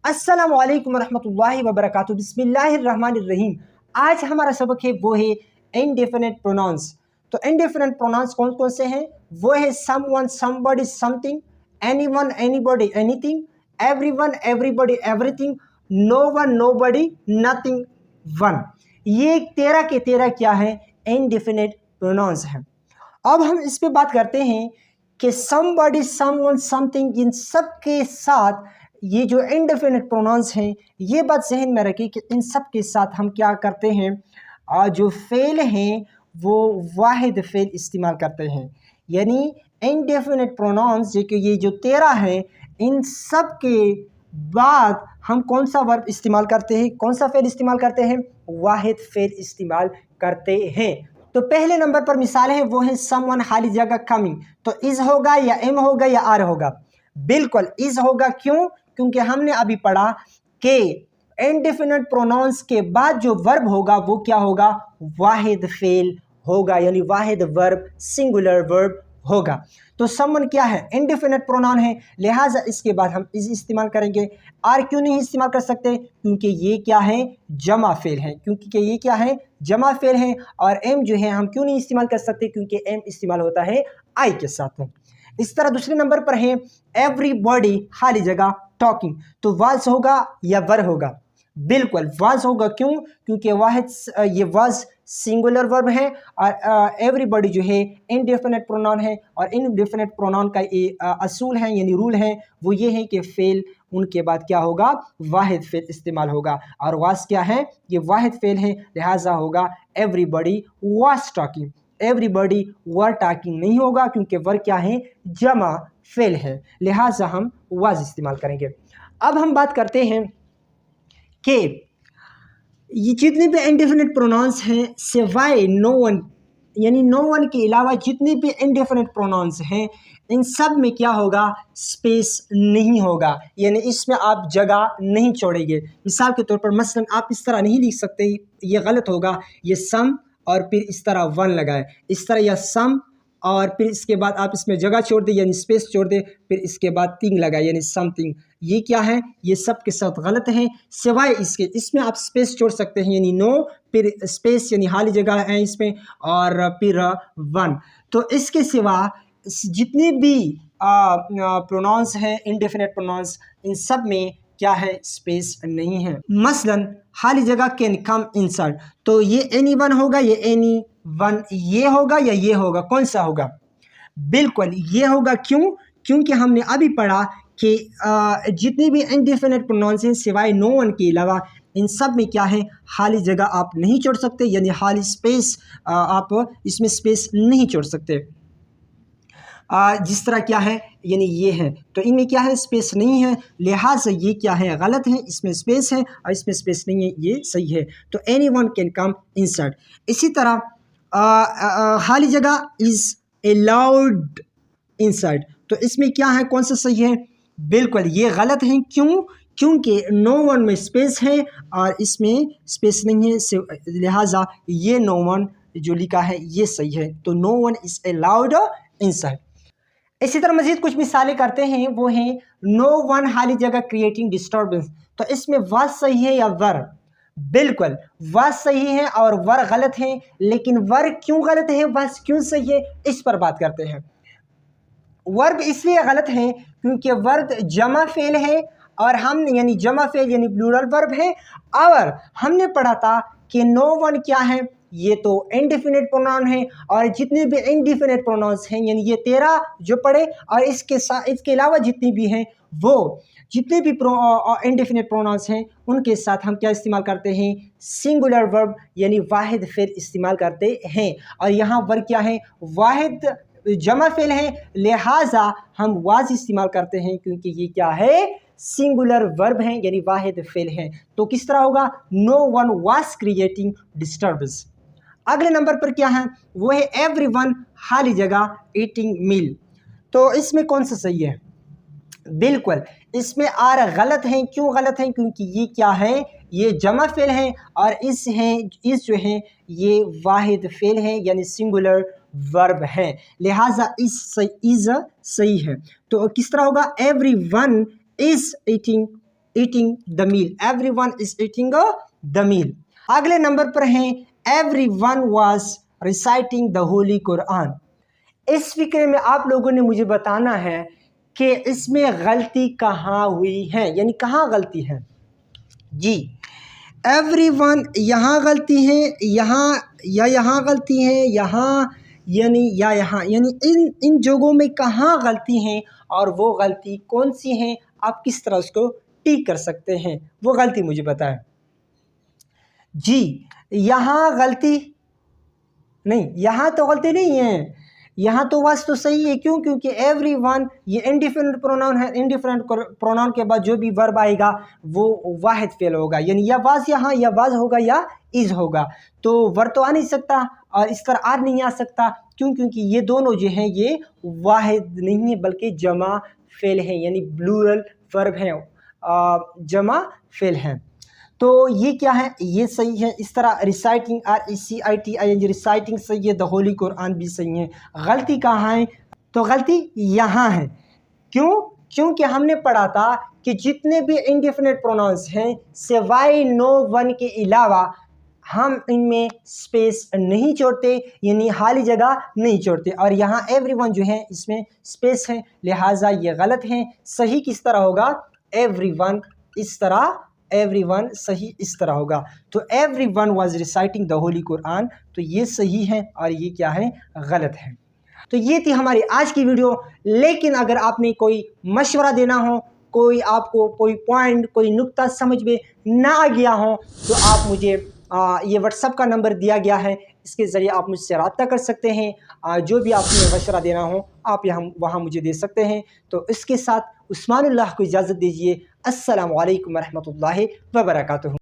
अस्सलामु अलैकुम रहमतुल्लाहि व बरकातुहू। बिस्मिल्लाहिर्रहमानिर्रहीम। आज हमारा सबक है वो है इनडेफिनेट प्रोनाउंस। तो इनडेफिनेट प्रोनाउंस कौन कौन से हैं? वो है someone, somebody, something, anyone, anybody, anything, everyone, everybody, everything, no one, nobody, nothing, one. ये 13 के 13 क्या है? इनडेफिनेट प्रोनाउंस है। अब हम इस पे बात करते हैं कि समबडी, समवन, समथिंग, इन सब के साथ ये जो इनडेफिनेट प्रोनाउंस हैं, ये बात जहन में रखिए कि इन सब के साथ हम क्या करते हैं, जो फेल हैं वो वाहिद फेल इस्तेमाल करते हैं। यानी इनडेफिनेट प्रोनाउंस जो कि ये जो 13 हैं, इन सब के बाद हम कौन सा वर्ब इस्तेमाल करते हैं, कौन सा फेल इस्तेमाल करते हैं? वाहिद फेल इस्तेमाल करते हैं। तो पहले नंबर पर मिसाल है वो है समवन खाली जगह कमिंग। तो इज होगा या एम होगा या आर होगा? बिल्कुल इज होगा। क्यों? क्योंकि हमने अभी पढ़ा कि इनडेफिनेट प्रोनाउंस के बाद जो वर्ब होगा वो क्या होगा? वाहिद फेल होगा, यानी वाहिद वर्ब, सिंगुलर वर्ब होगा। तो समवन क्या है? इनडेफिनेट प्रोनाउन है, लिहाजा इसके बाद हम इज इस्तेमाल करेंगे। आर क्यों नहीं इस्तेमाल कर सकते? क्योंकि ये क्या है? जमा फेल है। क्योंकि ये क्या है? जमा फेल है। और एम जो है हम क्यों नहीं इस्तेमाल कर सकते? क्योंकि एम इस्तेमाल होता है आई के साथ। इस तरह दूसरे नंबर पर है एवरीबॉडी खाली जगह टॉकिंग। तो वाज होगा या वर होगा? बिल्कुल वाज होगा। क्यों? क्योंकि वाहिद ये वाज सिंगुलर वर्ब है और एवरीबॉडी जो है इनडेफिनेट प्रोनाउन है। और इनडेफिनेट प्रोनाउन का ये असूल है, यानी रूल है, वो ये है कि फेल उनके बाद क्या होगा? वाहिद फेल इस्तेमाल होगा। और वाज क्या है? ये वाहिद फेल है, लिहाजा होगा everybody was talking. Everybody were talking नहीं होगा क्योंकि वर क्या है? जमा फेल है, लिहाजा हम वाज इस्तेमाल करेंगे। अब हम बात करते हैं कि ये जितने भी इनडेफिनेट प्रोनाउंस हैं सिवाय नो वन, यानी नो वन के अलावा जितने भी इनडेफिनेट प्रोनाउंस हैं, इन सब में क्या होगा? स्पेस नहीं होगा, यानी इसमें आप जगह नहीं छोड़ेंगे। मिसाल के तौर पर मसलन आप इस तरह नहीं लिख सकते, ये गलत होगा। ये सम और फिर इस तरह वन लगाए, इस तरह या सम और फिर इसके बाद आप इसमें जगह छोड़ दें यानी स्पेस छोड़ दें, फिर इसके बाद थिंग लगाए यानी समथिंग। ये क्या है? ये सब के साथ गलत है सिवाय इसके। इसमें आप स्पेस छोड़ सकते हैं यानी नो, फिर स्पेस यानी खाली जगह है इसमें, और फिर वन। तो इसके सिवा जितने भी प्रोनाउंस हैं इनडेफिनेट प्रोनाउंस, इन सब में क्या है? स्पेस नहीं है। मसलन खाली जगह कैन कम इंसर्ट। तो ये एनी वन होगा, ये एनी वन, ये होगा या ये होगा? कौन सा होगा? बिल्कुल ये होगा। क्यों? क्योंकि हमने अभी पढ़ा कि जितने भी इनडेफिनेट प्रोनाउंस हैं सिवाय नो वन के अलावा, इन सब में क्या है? खाली जगह आप नहीं छोड़ सकते, यानी खाली स्पेस आप इसमें स्पेस नहीं छोड़ सकते। जिस तरह क्या है, यानी ये है, तो इनमें क्या है? स्पेस नहीं है, लिहाजा ये क्या है? गलत है। इसमें स्पेस है और इसमें स्पेस नहीं है, ये सही है। तो any one can come insert. इसी तरह खाली जगह इज अलाउड इंसर्ट। तो इसमें क्या है? कौन सा सही है? बिल्कुल ये गलत है। क्यों? क्योंकि नो वन में स्पेस है और इसमें स्पेस नहीं है, लिहाजा ये नो वन जो लिखा है ये सही है। तो no one is allowed insert. इसी तरह मजीद कुछ मिसालें करते हैं, वो हैं नो वन खाली जगह क्रिएटिंग डिस्टर्बेंस। तो इसमें वाज सही है या वर? बिल्कुल वाज सही है और वर गलत है। लेकिन वर क्यों गलत है, वाज क्यों सही है, इस पर बात करते हैं। वर्ब इसलिए गलत है क्योंकि वर्ब जमा फेल है और हम यानी जमा फेल यानी प्लूरल वर्ब है। और हमने पढ़ा था कि नो वन क्या है? ये तो इनडेफिनेट प्रोनाउन है। और जितने भी इनडेफिनेट प्रोनाउंस हैं यानी ये 13 जो पढ़े, और इसके साथ इसके अलावा जितनी भी हैं, वो जितने भी इनडेफिनेट प्रोनाउंस हैं उनके साथ हम क्या इस्तेमाल करते हैं? सिंगुलर वर्ब यानी वाहिद फेल इस्तेमाल करते हैं। और यहाँ वर्ब क्या है? वाहिद जमा फेल है, लिहाजा हम वाज इस्तेमाल करते हैं क्योंकि ये क्या है? सिंगुलर वर्ब है यानी वाहिद फेल है। तो किस तरह होगा? No one was creating disturbance. अगले नंबर पर क्या है? वो है एवरीवन खाली जगह ईटिंग मील। तो इसमें कौन सा सही है? बिल्कुल इसमें आर गलत है। क्यों गलत है? क्योंकि ये क्या है? ये जमा फेल है और इस जो है ये वाहिद फेल है यानी सिंगुलर वर्ब है, लिहाजा इज सही है। तो किस तरह होगा? Everyone is eating eating the meal, everyone is eating the meal. अगले नंबर पर हैं everyone was reciting the holy Quran. इस फिक्रे में आप लोगों ने मुझे बताना है कि इसमें गलती कहाँ हुई है, यानी कहाँ गलती है। जी, एवरीवन यहाँ गलती है, यहाँ या यहाँ गलती है, यहाँ यानी या यहाँ, यानी इन जगहों में कहाँ गलती है और वो गलती कौन सी है, आप किस तरह उसको ठीक कर सकते हैं, वो गलती मुझे बताएं। जी, यहाँ गलती नहीं, यहाँ तो गलती नहीं है, यहाँ तो वाज तो सही है। क्यों? क्योंकि एवरीवन ये इंडिफिनिट प्रोनाउन है, इंडिफिनिट प्रोनाउन के बाद जो भी वर्ब आएगा वो वाहिद फेल होगा, यानी या वाज यहाँ या वाज होगा या इज होगा। तो वर्ब तो आ नहीं सकता और इस तरह आ नहीं आ सकता। क्यों? क्योंकि ये दोनों जो हैं ये वाहिद नहीं है बल्कि जमा फेल है, यानी प्लूरल वर्ब हैं, जमा फेल हैं। तो ये क्या है, ये सही है। इस तरह रिसाइटिंग RECITING रिसाइटिंग सही है, द होली कुरान भी सही है। गलती कहाँ है? तो गलती यहाँ है। क्यों? क्योंकि हमने पढ़ा था कि जितने भी इंडेफिनिट प्रोनाउंस हैं सिवाय नो वन के अलावा हम इनमें स्पेस नहीं छोड़ते, यानी खाली जगह नहीं छोड़ते। और यहाँ एवरीवन जो है इसमें स्पेस है, लिहाजा ये गलत है। सही किस तरह होगा? एवरीवन इस तरह, एवरीवन सही इस तरह होगा। तो everyone was reciting the holy Quran, तो ये सही है और ये क्या है? गलत है। तो ये थी हमारी आज की वीडियो। लेकिन अगर आपने कोई मशवरा देना हो, कोई आपको कोई पॉइंट, कोई नुक्ता समझ में ना आ गया हो, तो आप मुझे ये व्हाट्सअप का नंबर दिया गया है, इसके ज़रिए आप मुझसे रब्ता कर सकते हैं। जो भी आपने मशवरा देना हो आप यहाँ वहाँ मुझे दे सकते हैं। तो इसके साथ उस्मानुल्लाह को इजाज़त दीजिए। अस्सलामु अलैकुम रहमतुल्लाहि व बरकातुहू।